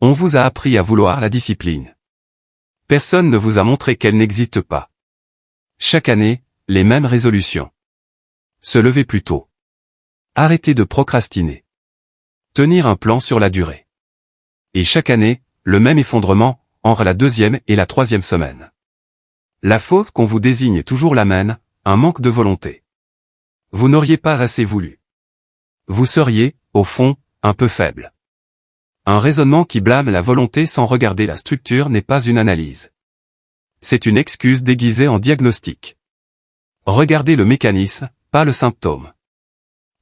On vous a appris à vouloir la discipline. Personne ne vous a montré qu'elle n'existe pas. Chaque année, les mêmes résolutions. Se lever plus tôt. Arrêter de procrastiner. Tenir un plan sur la durée. Et chaque année, le même effondrement, entre la 2e et la 3e semaine. La faute qu'on vous désigne est toujours la même, un manque de volonté. Vous n'auriez pas assez voulu. Vous seriez, au fond, un peu faible. Un raisonnement qui blâme la volonté sans regarder la structure n'est pas une analyse. C'est une excuse déguisée en diagnostic. Regardez le mécanisme, pas le symptôme.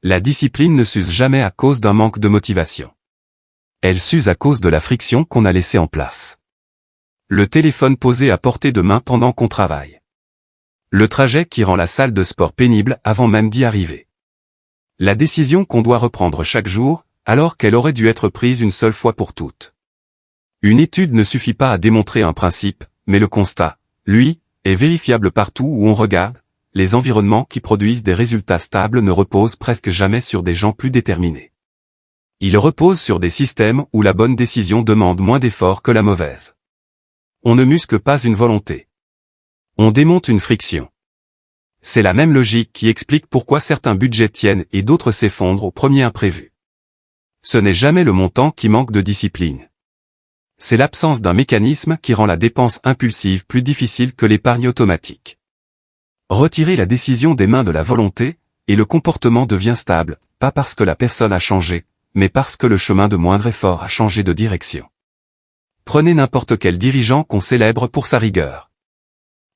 La discipline ne s'use jamais à cause d'un manque de motivation. Elle s'use à cause de la friction qu'on a laissée en place. Le téléphone posé à portée de main pendant qu'on travaille. Le trajet qui rend la salle de sport pénible avant même d'y arriver. La décision qu'on doit reprendre chaque jour, alors qu'elle aurait dû être prise une seule fois pour toutes. Une étude ne suffit pas à démontrer un principe, mais le constat, lui, est vérifiable partout où on regarde. Les environnements qui produisent des résultats stables ne reposent presque jamais sur des gens plus déterminés. Ils reposent sur des systèmes où la bonne décision demande moins d'efforts que la mauvaise. On ne muscle pas une volonté. On démonte une friction. C'est la même logique qui explique pourquoi certains budgets tiennent et d'autres s'effondrent au premier imprévu. Ce n'est jamais le montant qui manque de discipline. C'est l'absence d'un mécanisme qui rend la dépense impulsive plus difficile que l'épargne automatique. Retirez la décision des mains de la volonté, et le comportement devient stable, pas parce que la personne a changé, mais parce que le chemin de moindre effort a changé de direction. Prenez n'importe quel dirigeant qu'on célèbre pour sa rigueur.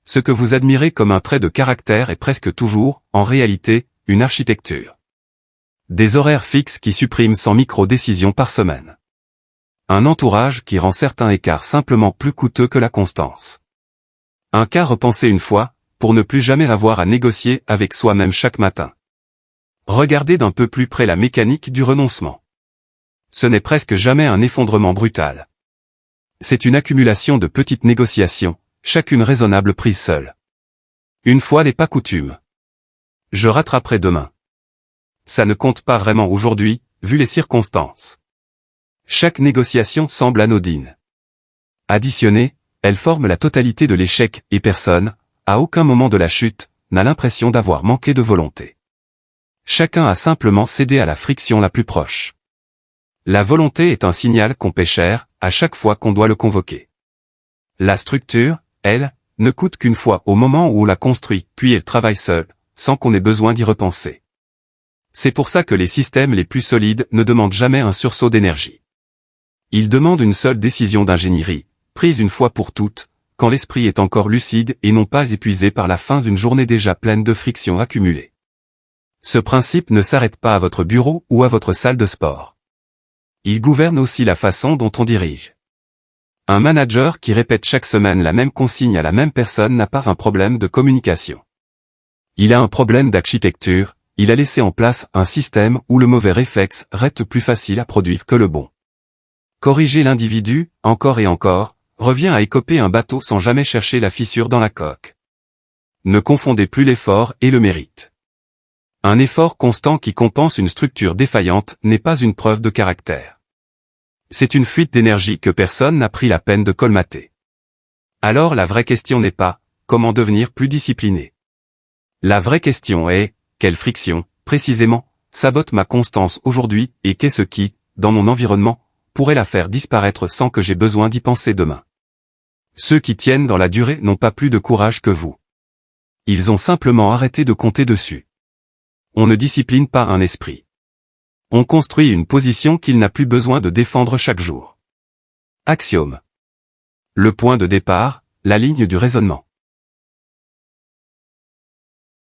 Ce que vous admirez comme un trait de caractère est presque toujours, en réalité, une architecture. Des horaires fixes qui suppriment 100 micro-décisions par semaine. Un entourage qui rend certains écarts simplement plus coûteux que la constance. Un cas repensé une fois, pour ne plus jamais avoir à négocier avec soi-même chaque matin. Regardez d'un peu plus près la mécanique du renoncement. Ce n'est presque jamais un effondrement brutal. C'est une accumulation de petites négociations, chacune raisonnable prise seule. Une fois n'est pas coutume. Je rattraperai demain. Ça ne compte pas vraiment aujourd'hui, vu les circonstances. Chaque négociation semble anodine. Additionnée, elle forme la totalité de l'échec et personne, à aucun moment de la chute, n'a l'impression d'avoir manqué de volonté. Chacun a simplement cédé à la friction la plus proche. La volonté est un signal qu'on paie cher, à chaque fois qu'on doit le convoquer. La structure, elle, ne coûte qu'une fois au moment où on la construit, puis elle travaille seule, sans qu'on ait besoin d'y repenser. C'est pour ça que les systèmes les plus solides ne demandent jamais un sursaut d'énergie. Ils demandent une seule décision d'ingénierie, prise une fois pour toutes, quand l'esprit est encore lucide et non pas épuisé par la fin d'une journée déjà pleine de frictions accumulées. Ce principe ne s'arrête pas à votre bureau ou à votre salle de sport. Il gouverne aussi la façon dont on dirige. Un manager qui répète chaque semaine la même consigne à la même personne n'a pas un problème de communication. Il a un problème d'architecture, il a laissé en place un système où le mauvais réflexe reste plus facile à produire que le bon. Corriger l'individu, encore et encore, revient à écoper un bateau sans jamais chercher la fissure dans la coque. Ne confondez plus l'effort et le mérite. Un effort constant qui compense une structure défaillante n'est pas une preuve de caractère. C'est une fuite d'énergie que personne n'a pris la peine de colmater. Alors la vraie question n'est pas « comment devenir plus discipliné ?» La vraie question est « quelle friction, précisément, sabote ma constance aujourd'hui et qu'est-ce qui, dans mon environnement, pourrait la faire disparaître sans que j'aie besoin d'y penser demain ?» Ceux qui tiennent dans la durée n'ont pas plus de courage que vous. Ils ont simplement arrêté de compter dessus. On ne discipline pas un esprit. On construit une position qu'il n'a plus besoin de défendre chaque jour. Axiome. Le point de départ, la ligne du raisonnement.